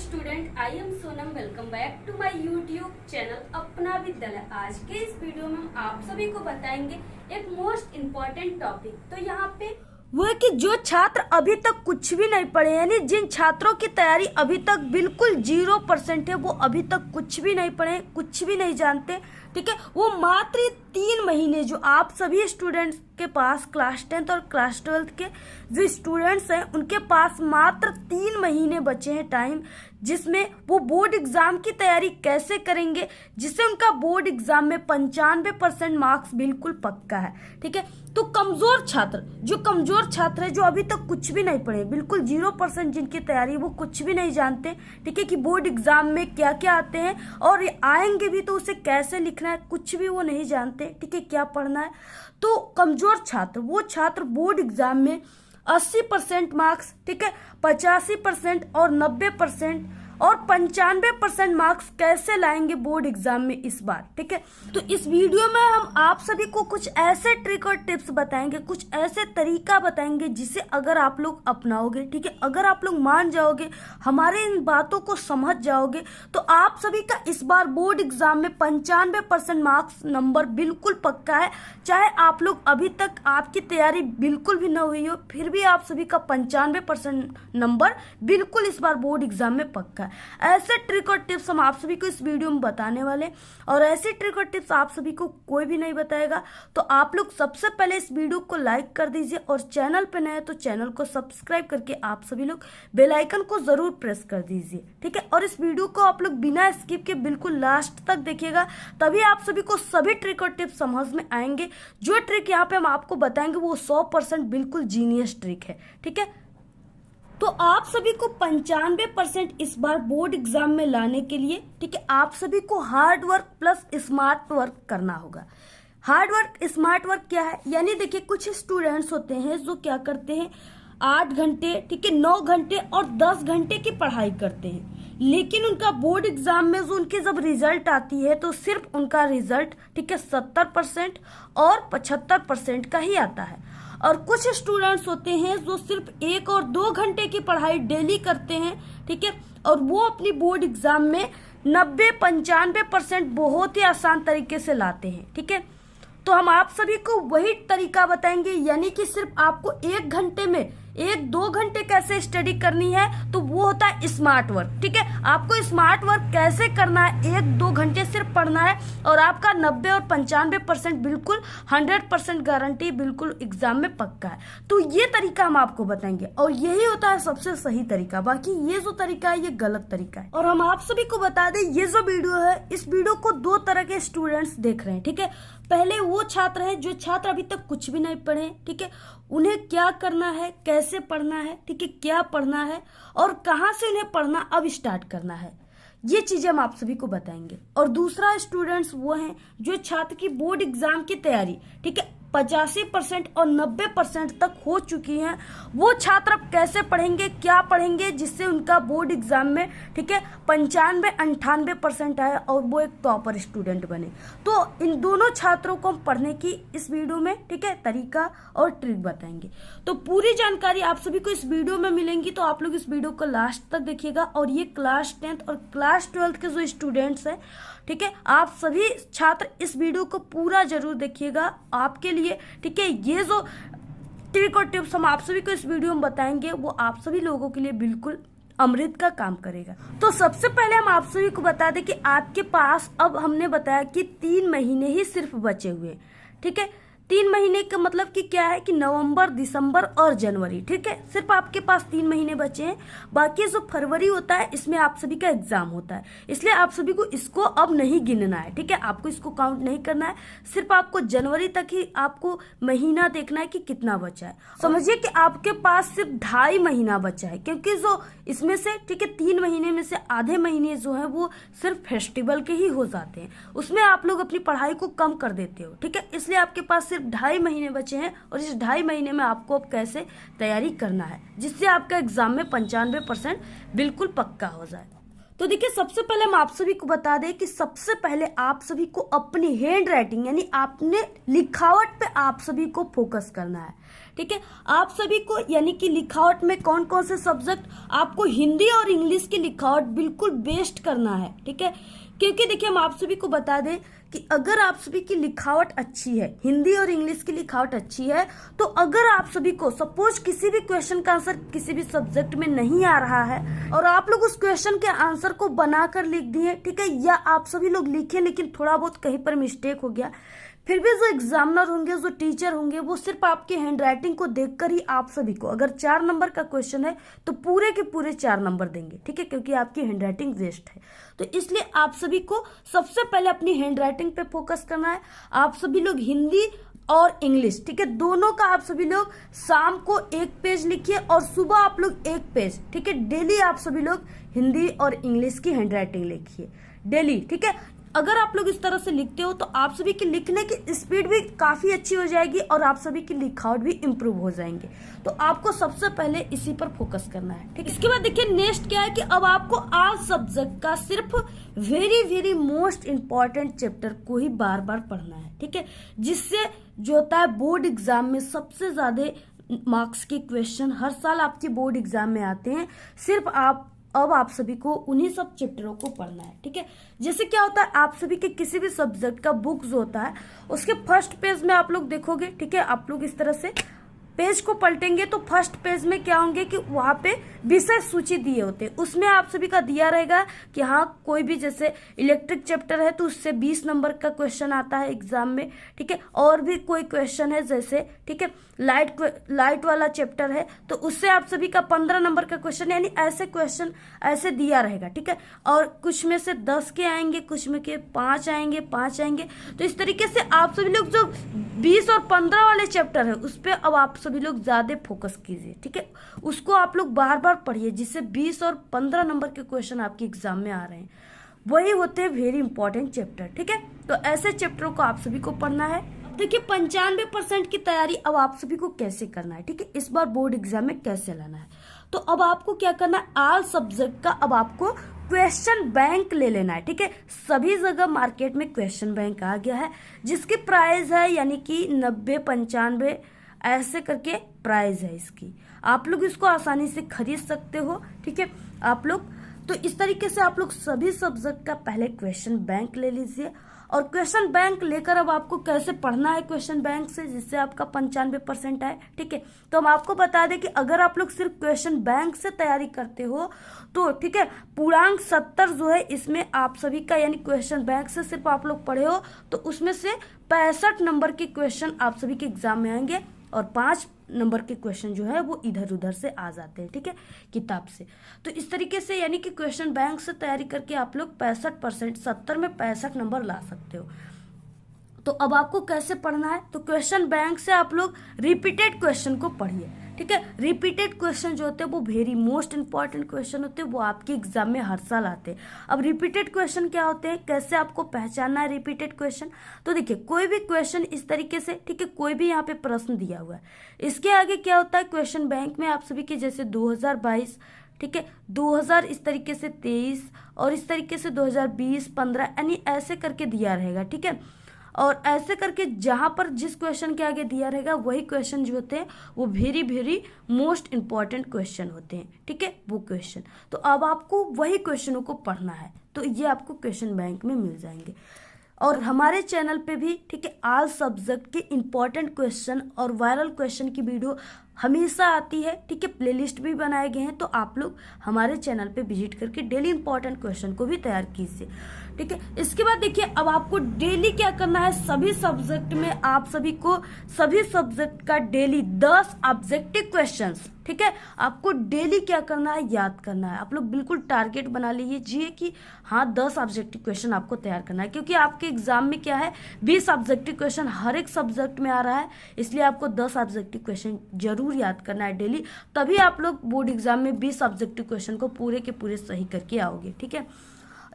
Student, I am Sonam. Welcome back to my YouTube channel Apna Vidyalaya. आज के इस वीडियो में हम आप सभी को बताएंगे एक मोस्ट इम्पोर्टेंट टॉपिक। तो यहाँ पे वो है कि जो छात्र अभी तक कुछ भी नहीं पढ़े, यानी जिन छात्रों की तैयारी अभी तक बिल्कुल 0% है, वो अभी तक कुछ भी नहीं पढ़े, कुछ भी नहीं जानते, ठीक है। वो मात्र 3 महीने, जो आप सभी स्टूडेंट्स के पास क्लास 10th और क्लास 12th के जो स्टूडेंट्स हैं उनके पास मात्र 3 महीने बचे हैं टाइम, जिसमें वो बोर्ड एग्जाम की तैयारी कैसे करेंगे, जिससे उनका बोर्ड एग्जाम में 95% मार्क्स बिल्कुल पक्का है, ठीक है। तो कमजोर छात्र, जो कमजोर छात्र है, जो अभी तक कुछ भी नहीं पढ़े, बिल्कुल 0% जिनकी तैयारी, वो कुछ भी नहीं जानते, ठीक है, कि बोर्ड एग्जाम में क्या क्या आते हैं और आएंगे भी तो उसे कैसे लिखना है, कुछ भी वो नहीं जानते, ठीक है, क्या पढ़ना है। तो कमजोर छात्र, वो छात्र बोर्ड एग्जाम में 80% मार्क्स, ठीक है, 85% और 90% और 95% मार्क्स कैसे लाएंगे बोर्ड एग्जाम में इस बार, ठीक है। तो इस वीडियो में हम आप सभी को कुछ ऐसे ट्रिक और टिप्स बताएंगे, कुछ ऐसे तरीका बताएंगे जिसे अगर आप लोग अपनाओगे, ठीक है, अगर आप लोग मान जाओगे, हमारे इन बातों को समझ जाओगे, तो आप सभी का इस बार बोर्ड एग्जाम में 95% मार्क्स नंबर बिल्कुल पक्का है। चाहे आप लोग अभी तक आपकी तैयारी बिल्कुल भी न हुई हो, फिर भी आप सभी का 95% नंबर बिल्कुल इस बार बोर्ड एग्जाम में पक्का है। ऐसे ट्रिक और टिप्स हम आप सभी को इस वीडियो में बताने वाले, और ऐसे ट्रिक और टिप्स आप सभी को कोई भी नहीं बताएगा। तो आप लोग सबसे पहले इस वीडियो को लाइक कर दीजिए, और चैनल पे नए तो चैनल को सब्सक्राइब करके आप सभी लोग बेल आइकन को जरूर प्रेस कर दीजिए, ठीक है। और इस वीडियो को आप लोग बिना स्किप के बिल्कुल लास्ट तक देखिएगा, तभी आप सभी को सभी ट्रिक और टिप्स समझ में आएंगे। जो ट्रिक यहाँ पे हम आपको बताएंगे वो 100% बिल्कुल जीनियस ट्रिक है, ठीक है। तो आप सभी को 95% इस बार बोर्ड एग्जाम में लाने के लिए, ठीक है, आप सभी को hard work plus smart work करना होगा। हार्ड वर्क स्मार्ट वर्क क्या है, यानी देखिए कुछ स्टूडेंट्स होते हैं जो क्या करते हैं, 8 घंटे, ठीक है, 9 घंटे और 10 घंटे की पढ़ाई करते हैं, लेकिन उनका बोर्ड एग्जाम में जो उनकी जब रिजल्ट आती है तो सिर्फ उनका रिजल्ट, ठीक है, 70% और 75% का ही आता है। और कुछ स्टूडेंट्स होते हैं जो सिर्फ 1 और 2 घंटे की पढ़ाई डेली करते हैं, ठीक है, और वो अपनी बोर्ड एग्जाम में 90-95% बहुत ही आसान तरीके से लाते हैं, ठीक है। तो हम आप सभी को वही तरीका बताएंगे, यानी कि सिर्फ आपको 1 घंटे में 1-2 घंटे कैसे स्टडी करनी है, तो वो होता है स्मार्ट वर्क, ठीक है। आपको स्मार्ट वर्क कैसे करना है, 1-2 घंटे सिर्फ पढ़ना है और आपका 90 और 95% बिल्कुल 100% गारंटी बिल्कुल एग्जाम में पक्का है। तो ये तरीका हम आपको बताएंगे, और यही होता है सबसे सही तरीका। बाकी ये जो तरीका है ये गलत तरीका है। और हम आप सभी को बता दें, ये जो वीडियो है, इस वीडियो को 2 तरह के स्टूडेंट्स देख रहे हैं, ठीक है। पहले वो छात्र हैं जो छात्र अभी तक कुछ भी नहीं पढ़े, ठीक है, उन्हें क्या करना है, कैसे पढ़ना है, ठीक है, क्या पढ़ना है और कहाँ से उन्हें पढ़ना अब स्टार्ट करना है, ये चीजें हम आप सभी को बताएंगे। और दूसरा स्टूडेंट्स वो हैं जो छात्र की बोर्ड एग्जाम की तैयारी, ठीक है, 85% और 90% तक हो चुकी हैं। वो छात्र अब कैसे पढ़ेंगे, क्या पढ़ेंगे, जिससे उनका बोर्ड एग्जाम में, ठीक है, 95-98% आए और वो एक टॉपर स्टूडेंट बने। तो इन दोनों छात्रों को हम पढ़ने की इस वीडियो में, ठीक है, तरीका और ट्रिक बताएंगे। तो पूरी जानकारी आप सभी को इस वीडियो में मिलेंगी, तो आप लोग इस वीडियो को लास्ट तक देखिएगा। और ये क्लास 10th और क्लास 12th के जो स्टूडेंट्स हैं, ठीक है, आप सभी छात्र इस वीडियो को पूरा जरूर देखिएगा आपके लिए, ठीक है। ये जो ट्रिक और टिप्स हम आप सभी को इस वीडियो में बताएंगे वो आप सभी लोगों के लिए बिल्कुल अमृत का काम करेगा। तो सबसे पहले हम आप सभी को बता दें कि आपके पास अब हमने बताया कि 3 महीने ही सिर्फ बचे हुए, ठीक है। 3 महीने का मतलब कि क्या है कि नवंबर, दिसंबर और जनवरी, ठीक है, सिर्फ आपके पास 3 महीने बचे हैं। बाकी जो फरवरी होता है इसमें आप सभी का एग्जाम होता है, इसलिए आप सभी को इसको अब नहीं गिनना है, ठीक है, आपको इसको काउंट नहीं करना है। सिर्फ आपको जनवरी तक ही आपको महीना देखना है कि कितना बचा है। समझिए कि आपके पास सिर्फ 2.5 महीना बचा है, क्योंकि जो इसमें से, ठीक है, 3 महीने में से आधे महीने जो है वो सिर्फ फेस्टिवल के ही हो जाते हैं, उसमें आप लोग अपनी पढ़ाई को कम कर देते हो, ठीक है। इसलिए आपके पास सिर्फ 2.5 महीने बचे हैं, और इस 2.5 महीने में आपको अब कैसे तैयारी करना है जिससे आपका एग्जाम में 95% बिल्कुल पक्का हो जाए। तो देखिए, सबसे पहले हम आप सभी को बता दें कि सबसे पहले आप सभी को अपनी हैंड राइटिंग यानी आपने लिखावट पे आप सभी को फोकस करना है। ठीक है, आप सभी को यानी कि लिखावट में कौन कौन से सब्जेक्ट, आपको हिंदी और इंग्लिश की लिखावट बिल्कुल बेस्ट करना है। ठीक है, क्योंकि देखिए हम आप सभी को बता दें कि अगर आप सभी की लिखावट अच्छी है, हिंदी और इंग्लिश की लिखावट अच्छी है, तो अगर आप सभी को सपोज किसी भी क्वेश्चन का आंसर किसी भी सब्जेक्ट में नहीं आ रहा है और आप लोग उस क्वेश्चन के आंसर को बनाकर लिख दिए, ठीक है, या आप सभी लोग लिखे लेकिन थोड़ा बहुत कहीं पर मिस्टेक हो गया, फिर भी जो एग्जामिनर होंगे, जो टीचर होंगे, वो सिर्फ आपकी हैंडराइटिंग को देखकर ही आप सभी को, अगर 4 नंबर का क्वेश्चन है तो पूरे के पूरे 4 नंबर देंगे। ठीक है, क्योंकि आपकी हैंडराइटिंग बेस्ट है। तो इसलिए आप सभी को सबसे पहले अपनी हैंडराइटिंग पे फोकस करना है। आप सभी लोग हिंदी और इंग्लिश, ठीक है, दोनों का आप सभी लोग शाम को 1 पेज लिखिए और सुबह आप लोग 1 पेज, ठीक है, डेली आप सभी लोग हिंदी और इंग्लिश की हैंडराइटिंग लिखिए डेली। ठीक है, अगर आप लोग इस तरह से लिखते हो तो आप सभी की लिखने की स्पीड भी काफी अच्छी हो जाएगी और आप सभी की लिखावट भी इम्प्रूव हो जाएंगे। तो आपको सबसे पहले इसी पर फोकस करना है। ठीक है, इसके बाद देखिए नेक्स्ट क्या है कि अब आपको आज सब्जेक्ट का सिर्फ very very most important chapter को ही बार बार पढ़ना है। ठीक है, जिससे जो होता है बोर्ड एग्जाम में सबसे ज्यादा मार्क्स के क्वेश्चन हर साल आपके बोर्ड एग्जाम में आते हैं, सिर्फ अब आप सभी को उन्हीं सब चैप्टरों को पढ़ना है। ठीक है, जैसे क्या होता है, आप सभी के किसी भी सब्जेक्ट का बुक जो होता है उसके फर्स्ट पेज में आप लोग देखोगे, ठीक है, आप लोग इस तरह से पेज को पलटेंगे तो फर्स्ट पेज में क्या होंगे कि वहां पे विषय सूची दिए होते हैं। उसमें आप सभी का दिया रहेगा कि हाँ कोई भी जैसे इलेक्ट्रिक चैप्टर है तो उससे 20 नंबर का क्वेश्चन आता है एग्जाम में। ठीक है, और भी कोई क्वेश्चन है जैसे, ठीक है, लाइट वाला चैप्टर है तो उससे आप सभी का 15 नंबर का क्वेश्चन, यानी ऐसे क्वेश्चन ऐसे दिया रहेगा। ठीक है, और कुछ में से 10 के आएंगे, कुछ में के 5 आएंगे, 5 आएंगे। तो इस तरीके से आप सभी लोग जो 20 और 15 वाले चैप्टर है उस पर अब आप सभी लोग ज्यादा फोकस कीजिए। ठीक है, उसको आप लोग बार बार पढ़िए, जिससे 20 और 15 नंबर के क्वेश्चन आपके एग्जाम में आ रहे हैं, वही होते हैं वेरी इंपॉर्टेंट चैप्टर। ठीक है, तो ऐसे चैप्टरों को आप सभी को पढ़ना है। देखिए 95% की तैयारी अब आप सभी को कैसे करना है, ठीक है, इस बार बोर्ड एग्जाम में कैसे लाना है। तो अब आपको क्या करना है, ऑल सब्जेक्ट का अब आपको क्वेश्चन बैंक ले लेना है। ठीक है, सभी जगह मार्केट में क्वेश्चन बैंक आ गया है, जिसकी प्राइस है यानी कि 90, 95 ऐसे करके प्राइस है इसकी। आप लोग इसको आसानी से खरीद सकते हो। ठीक है, आप लोग तो इस तरीके से आप लोग सभी सब्जेक्ट का पहले क्वेश्चन बैंक ले लीजिए। और क्वेश्चन बैंक लेकर अब आपको कैसे पढ़ना है क्वेश्चन बैंक से, जिससे आपका 95% आए। ठीक है, तो हम आपको बता दें कि अगर आप लोग सिर्फ क्वेश्चन बैंक से तैयारी करते हो तो ठीक है, पूर्णांक 70 जो है इसमें आप सभी का, यानी क्वेश्चन बैंक से सिर्फ आप लोग पढ़े हो तो उसमें से 65 नंबर के क्वेश्चन आप सभी के एग्जाम में आएंगे और 5 नंबर के क्वेश्चन जो है वो इधर उधर से आ जाते हैं। ठीक है, किताब से। तो इस तरीके से यानी कि क्वेश्चन बैंक से तैयारी करके आप लोग 65%, 70 में 65 नंबर ला सकते हो। तो अब आपको कैसे पढ़ना है, तो क्वेश्चन बैंक से आप लोग रिपीटेड क्वेश्चन को पढ़िए। ठीक है, रिपीटेड क्वेश्चन जो होते हैं वो वेरी मोस्ट इंपॉर्टेंट क्वेश्चन होते हैं, वो आपके एग्जाम में हर साल आते हैं। अब रिपीटेड क्वेश्चन क्या होते हैं, कैसे आपको पहचानना है रिपीटेड क्वेश्चन, तो देखिए कोई भी क्वेश्चन इस तरीके से, ठीक है, कोई भी यहाँ पे प्रश्न दिया हुआ है, इसके आगे क्या होता है क्वेश्चन बैंक में आप सभी के जैसे 2022, ठीक है, 2000 इस तरीके से 23 और इस तरीके से 2020, 15 यानी ऐसे करके दिया रहेगा। ठीक है, और ऐसे करके जहां पर जिस क्वेश्चन के आगे दिया रहेगा वही क्वेश्चन जो होते हैं वो very very most important question होते हैं। ठीक है, वो क्वेश्चन, तो अब आपको वही क्वेश्चनों को पढ़ना है, तो ये आपको क्वेश्चन बैंक में मिल जाएंगे। और हमारे चैनल पे भी, ठीक है, ऑल सब्जेक्ट के इंपॉर्टेंट क्वेश्चन और वायरल क्वेश्चन की वीडियो हमेशा आती है। ठीक है, प्लेलिस्ट भी बनाए गए हैं, तो आप लोग हमारे चैनल पे विजिट करके डेली इंपॉर्टेंट क्वेश्चन को भी तैयार कीजिए। ठीक है, इसके बाद देखिए अब आपको डेली क्या करना है, सभी सब्जेक्ट में आप सभी को सभी सब्जेक्ट का डेली 10 ऑब्जेक्टिव क्वेश्चंस, ठीक है, आपको डेली क्या करना है, याद करना है। आप लोग बिल्कुल टारगेट बना लीजिए कि हाँ 10 ऑब्जेक्टिव क्वेश्चन आपको तैयार करना है, क्योंकि आपके एग्जाम में क्या है 20 ऑब्जेक्टिव क्वेश्चन हर एक सब्जेक्ट में आ रहा है, इसलिए आपको 10 ऑब्जेक्टिव क्वेश्चन जरूर याद करना है डेली, तभी आप लोग बोर्ड एग्जाम में 20 ऑब्जेक्टिव क्वेश्चन को पूरे के पूरे सही करके आओगे। ठीक है,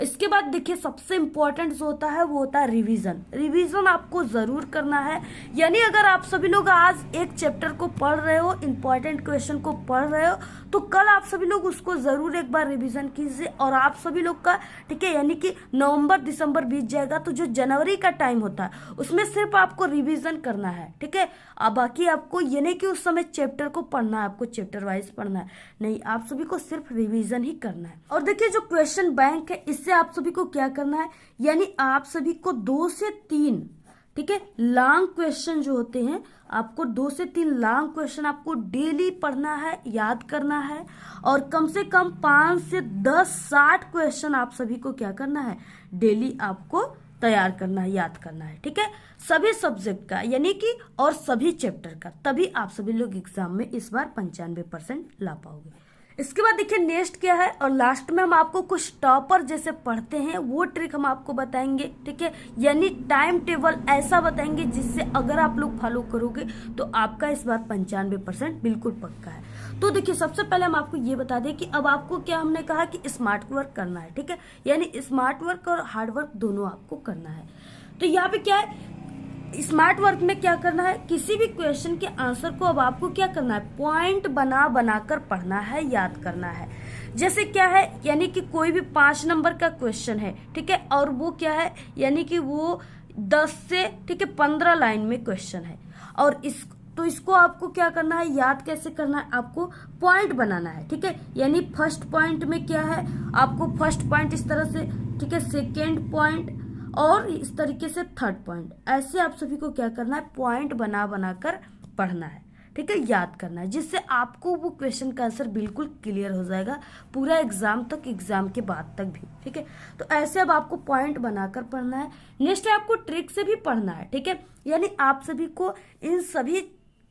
इसके बाद देखिए सबसे इंपॉर्टेंट जो होता है वो होता है रिवीजन। रिवीजन आपको जरूर करना है, यानी अगर आप सभी लोग आज एक चैप्टर को पढ़ रहे हो, इंपॉर्टेंट क्वेश्चन को पढ़ रहे हो, तो कल आप सभी लोग उसको जरूर एक बार रिवीजन कीजिए। और आप सभी लोग का ठीक है, यानी कि नवंबर दिसंबर बीत जाएगा, तो जो जनवरी का टाइम होता है उसमें सिर्फ आपको रिवीजन करना है। ठीक है, अब बाकी आपको ये नहीं कि उस समय चैप्टर को पढ़ना है, आपको चैप्टर वाइज पढ़ना है, नहीं, आप सभी को सिर्फ रिवीजन ही करना है। और देखिए जो क्वेश्चन बैंक है, इससे आप सभी को क्या करना है, यानी आप सभी को 2 से 3 ठीक है लॉन्ग क्वेश्चन जो होते हैं, आपको 2 से 3 लॉन्ग क्वेश्चन आपको डेली पढ़ना है, याद करना है। और कम से कम 5 से 10 60 क्वेश्चन आप सभी को क्या करना है, डेली आपको तैयार करना है, याद करना है। ठीक है, सभी सब्जेक्ट का यानी कि और सभी चैप्टर का, तभी आप सभी लोग एग्जाम में इस बार 95% ला पाओगे। इसके बाद देखिए नेक्स्ट क्या है, और लास्ट में हम आपको कुछ टॉपर जैसे पढ़ते हैं वो ट्रिक हम आपको बताएंगे। ठीक है, यानी टाइम टेबल ऐसा बताएंगे जिससे अगर आप लोग फॉलो करोगे तो आपका इस बार 95% बिल्कुल पक्का है। तो देखिए सबसे पहले हम आपको ये बता दें कि अब आपको क्या हमने कहा कि स्मार्ट वर्क करना है। ठीक है, यानी स्मार्ट वर्क और हार्ड वर्क दोनों आपको करना है। तो यहाँ पे क्या है, स्मार्ट वर्क में क्या करना है, किसी भी क्वेश्चन के आंसर को अब आपको क्या करना है, पॉइंट बना बनाकर पढ़ना है, याद करना है। जैसे क्या है, यानी कि कोई भी 5 नंबर का क्वेश्चन है, ठीक है, और वो क्या है, यानी कि वो 10 से ठीक है 15 लाइन में क्वेश्चन है, और इसको आपको क्या करना है, याद कैसे करना है, आपको पॉइंट बनाना है। ठीक है, यानी फर्स्ट पॉइंट में क्या है, आपको फर्स्ट पॉइंट इस तरह से, ठीक है, सेकेंड पॉइंट और इस तरीके से थर्ड पॉइंट, ऐसे आप सभी को क्या करना है, पॉइंट बना बनाकर पढ़ना है। ठीक है, याद करना है, जिससे आपको वो क्वेश्चन का आंसर बिल्कुल क्लियर हो जाएगा पूरा एग्जाम तक, एग्जाम के बाद तक भी। ठीक है, तो ऐसे अब आपको पॉइंट बनाकर पढ़ना है। नेक्स्ट है आपको ट्रिक से भी पढ़ना है। ठीक है, यानी आप सभी को इन सभी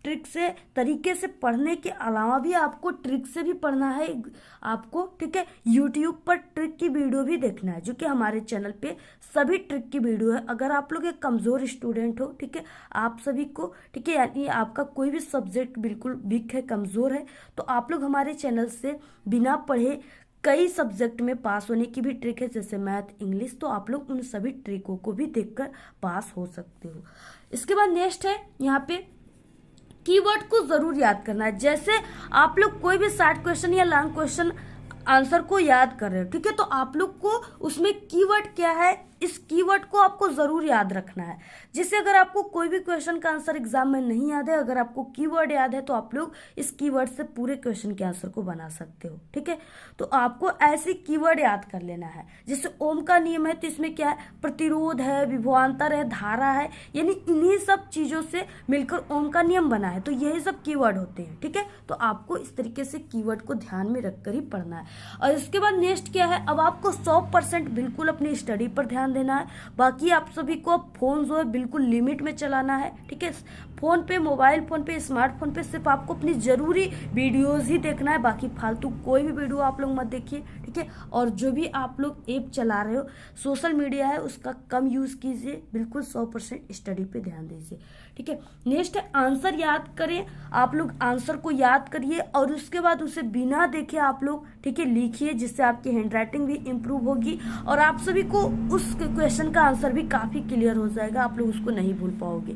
ट्रिक से तरीके से पढ़ने के अलावा भी आपको ट्रिक से भी पढ़ना है आपको। ठीक है, यूट्यूब पर ट्रिक की वीडियो भी देखना है, जो कि हमारे चैनल पे सभी ट्रिक की वीडियो है। अगर आप लोग एक कमजोर स्टूडेंट हो, ठीक है, आप सभी को, ठीक है, यानी आपका कोई भी सब्जेक्ट बिल्कुल वीक है, कमजोर है, तो आप लोग हमारे चैनल से बिना पढ़े कई सब्जेक्ट में पास होने की भी ट्रिक है, जैसे मैथ, इंग्लिश, तो आप लोग उन सभी ट्रिकों को भी देखकर पास हो सकते हो। इसके बाद नेक्स्ट है यहाँ पे कीवर्ड को जरूर याद करना है। जैसे आप लोग कोई भी शॉर्ट क्वेश्चन या लॉन्ग क्वेश्चन आंसर को याद कर रहे हो, ठीक है, तो आप लोग को उसमें कीवर्ड क्या है, इस कीवर्ड को आपको जरूर याद रखना है, जिससे अगर आपको कोई भी क्वेश्चन का आंसर एग्जाम में नहीं याद है, अगर आपको कीवर्ड याद है तो आप लोग इस कीवर्ड से पूरे क्वेश्चन के आंसर को बना सकते हो। ठीक है, तो आपको ऐसे कीवर्ड याद कर लेना है। जैसे ओम का नियम है, तो इसमें क्या है, प्रतिरोध है, विभवांतर है, धारा है, यानी इन्हीं सब चीजों से मिलकर ओम का नियम बना है, तो यही सब कीवर्ड होते हैं। ठीक है, तो आपको इस तरीके से कीवर्ड को ध्यान में रखकर ही पढ़ना है। और इसके बाद नेक्स्ट क्या है, अब आपको 100% बिल्कुल अपनी स्टडी पर ध्यान देना है। बाकी आप सभी को फोन जो है बिल्कुल लिमिट में चलाना है। ठीक है, फोन पे, मोबाइल फोन पे, स्मार्टफोन पे सिर्फ आपको अपनी जरूरी वीडियोस ही देखना है, बाकी फालतू कोई भी वीडियो आप लोग मत देखिए। ठीक है, और जो भी आप लोग ऐप चला रहे हो, सोशल मीडिया है, उसका कम यूज कीजिए, बिल्कुल 100% स्टडी पे ध्यान दीजिए। ठीक है, नेक्स्ट है आंसर याद करें। आप लोग आंसर को याद करिए और उसके बाद उसे बिना देखे आप लोग, ठीक है, लिखिए, जिससे आपकी हैंडराइटिंग भी इम्प्रूव होगी और आप सभी को उस क्वेश्चन का आंसर भी काफी क्लियर हो जाएगा, आप लोग उसको नहीं भूल पाओगे।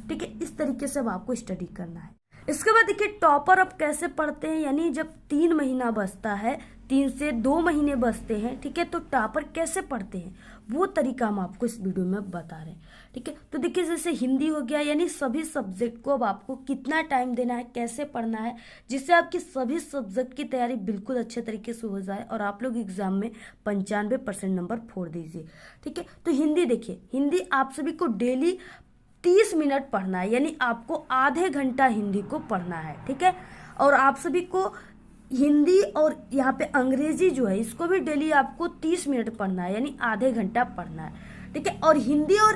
ठीक है, इस तरीके से अब आपको स्टडी करना है। इसके बाद देखिए टॉपर अब कैसे पढ़ते हैं, यानी जब 3 महीना बचता है, 3 से 2 महीने बचते हैं, ठीक है, तो टॉपर कैसे पढ़ते हैं वो तरीका हम आपको इस वीडियो में बता रहे हैं। ठीक है, तो देखिए जैसे हिंदी हो गया, यानी सभी सब्जेक्ट को अब आपको कितना टाइम देना है, कैसे पढ़ना है, जिससे आपकी सभी सब्जेक्ट की तैयारी बिल्कुल अच्छे तरीके से हो जाए और आप लोग एग्जाम में 95% नंबर फोड़ दीजिए। ठीक है, तो हिंदी देखिए, हिंदी आप सभी को डेली 30 मिनट पढ़ना है, यानी आपको आधे घंटा हिंदी को पढ़ना है। ठीक है, और आप सभी को हिंदी और यहाँ पे अंग्रेजी जो है इसको भी डेली आपको 30 मिनट पढ़ना है, यानी आधे घंटा पढ़ना है। ठीक है, और हिंदी और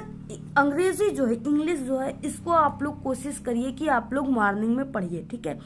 अंग्रेजी जो है, इंग्लिश जो है, इसको आप लोग कोशिश करिए कि आप लोग मॉर्निंग में पढ़िए। ठीक है,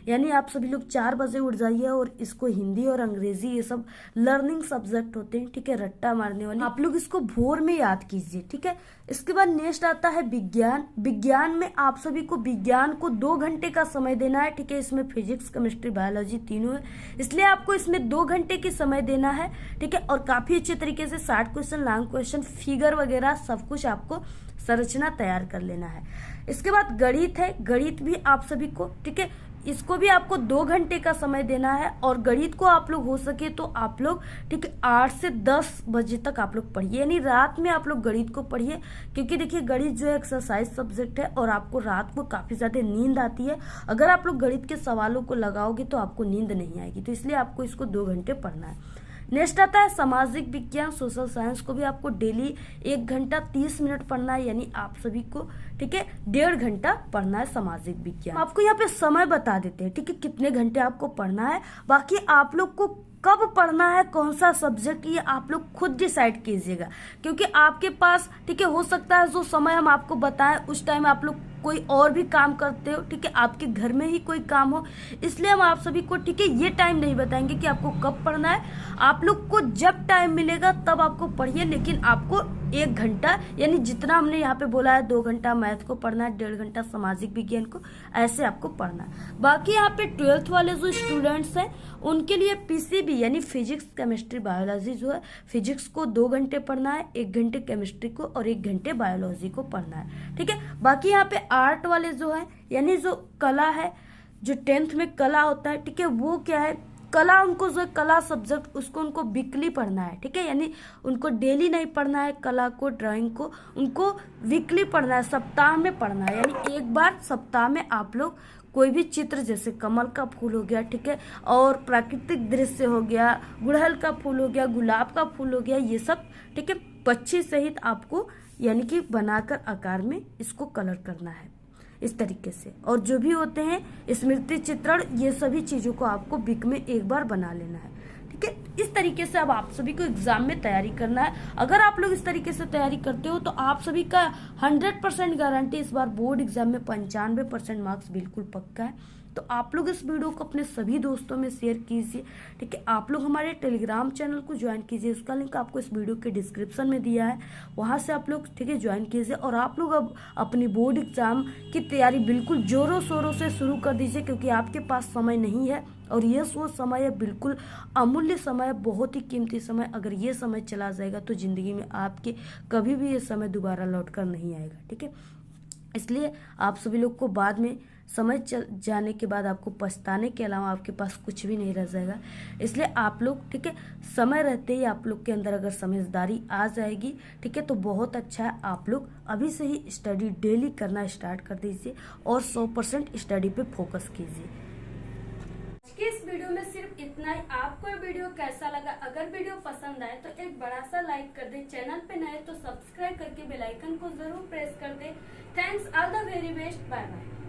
यानी आप सभी लोग 4 बजे उठ जाइए और इसको हिंदी और अंग्रेजी ये सब लर्निंग सब्जेक्ट होते हैं। ठीक है, रट्टा मारने वाले, आप लोग इसको भोर में याद कीजिए। ठीक है, इसके बाद नेक्स्ट आता है विज्ञान। विज्ञान में आप सभी को विज्ञान को 2 घंटे का समय देना है। ठीक है, इसमें फिजिक्स, केमिस्ट्री, बायोलॉजी तीनों है, इसलिए आपको इसमें 2 घंटे की समय देना है। ठीक है, और काफी अच्छे तरीके से short question, long question, figure वगैरह सब कुछ आपको संरचना तैयार कर लेना है। इसके बाद गणित है, गणित भी आप सभी को, ठीक है, इसको भी आपको 2 घंटे का समय देना है। और गणित को आप लोग हो सके तो आप लोग ठीक है 8 से 10 बजे तक आप लोग पढ़िए, यानी रात में आप लोग गणित को पढ़िए। क्योंकि देखिए गणित जो है एक्सरसाइज सब्जेक्ट है और आपको रात को काफ़ी ज़्यादा नींद आती है। अगर आप लोग गणित के सवालों को लगाओगे तो आपको नींद नहीं आएगी, तो इसलिए आपको इसको 2 घंटे पढ़ना है। नेक्स्ट आता है सामाजिक विज्ञान, सोशल साइंस को भी आपको डेली 1 घंटा 30 मिनट पढ़ना है, यानी आप सभी को ठीक है 1.5 घंटा पढ़ना है सामाजिक विज्ञान। आपको यहाँ पे समय बता देते हैं ठीक है कितने घंटे आपको पढ़ना है। बाकी आप लोग को कब पढ़ना है, कौन सा सब्जेक्ट, ये आप लोग खुद डिसाइड कीजिएगा। क्योंकि आपके पास ठीक है हो सकता है जो समय हम आपको बताएं उस टाइम आप लोग कोई और भी काम करते हो, ठीक है आपके घर में ही कोई काम हो, इसलिए हम आप सभी को ठीक है ये टाइम नहीं बताएंगे कि आपको कब पढ़ना है। आप लोग को जब टाइम मिलेगा तब आपको पढ़िए, लेकिन आपको 1 घंटा यानी जितना हमने यहाँ पे बोला है 2 घंटा मैथ को पढ़ना है, 1.5 घंटा सामाजिक विज्ञान को, ऐसे आपको पढ़ना है। बाकी यहाँ पे 12th वाले जो स्टूडेंट्स हैं उनके लिए पीसीबी यानी फिजिक्स केमिस्ट्री बायोलॉजी जो है, फिजिक्स को 2 घंटे पढ़ना है, 1 घंटे केमिस्ट्री को और 1 घंटे बायोलॉजी को पढ़ना है, ठीक है। बाकी यहाँ पे आर्ट वाले जो है यानी जो कला है, जो 10th में कला होता है ठीक है, वो क्या है कला, उनको जो कला सब्जेक्ट उसको उनको वीकली पढ़ना है, ठीक है। यानी उनको डेली नहीं पढ़ना है कला को, ड्राइंग को, उनको वीकली पढ़ना है, सप्ताह में पढ़ना है। यानी एक बार सप्ताह में आप लोग कोई भी चित्र, जैसे कमल का फूल हो गया ठीक है, और प्राकृतिक दृश्य हो गया, गुड़हल का फूल हो गया, गुलाब का फूल हो गया, ये सब ठीक है पक्षी सहित आपको यानी कि बनाकर आकार में इसको कलर करना है इस तरीके से। और जो भी होते हैं स्मृति चित्रण, ये सभी चीजों को आपको वीक में एक बार बना लेना है, ठीक है। इस तरीके से अब आप सभी को एग्जाम में तैयारी करना है। अगर आप लोग इस तरीके से तैयारी करते हो तो आप सभी का 100% गारंटी इस बार बोर्ड एग्जाम में 95% मार्क्स बिल्कुल पक्का है। तो आप लोग इस वीडियो को अपने सभी दोस्तों में शेयर कीजिए, ठीक है। आप लोग हमारे टेलीग्राम चैनल को ज्वाइन कीजिए, उसका लिंक आपको इस वीडियो के डिस्क्रिप्शन में दिया है, वहां से आप लोग ठीक है ज्वाइन कीजिए। और आप लोग अब अपनी बोर्ड एग्जाम की तैयारी बिल्कुल जोरों शोरों से शुरू कर दीजिए, क्योंकि आपके पास समय नहीं है और ये वो समय है बिल्कुल अमूल्य समय, बहुत ही कीमती समय। अगर ये समय चला जाएगा तो जिंदगी में आपके कभी भी ये समय दोबारा लौट कर नहीं आएगा, ठीक है। इसलिए आप सभी लोग को बाद में समझ जाने के बाद आपको पछताने के अलावा आपके पास कुछ भी नहीं रह जाएगा। इसलिए आप लोग ठीक है समय रहते ही आप लोग के अंदर अगर समझदारी आ जाएगी ठीक है तो बहुत अच्छा है। आप लोग अभी से ही स्टडी डेली करना स्टार्ट कर दीजिए और 100% स्टडी पे फोकस कीजिए। आज के इस वीडियो में सिर्फ इतना ही। आपको ये वीडियो कैसा लगा? अगर वीडियो पसंद आए तो एक बड़ा सा लाइक कर दे, चैनल पे नए तो सब्सक्राइब करके बेल आइकन को जरूर प्रेस कर दे। Thanks, all the very best, bye bye.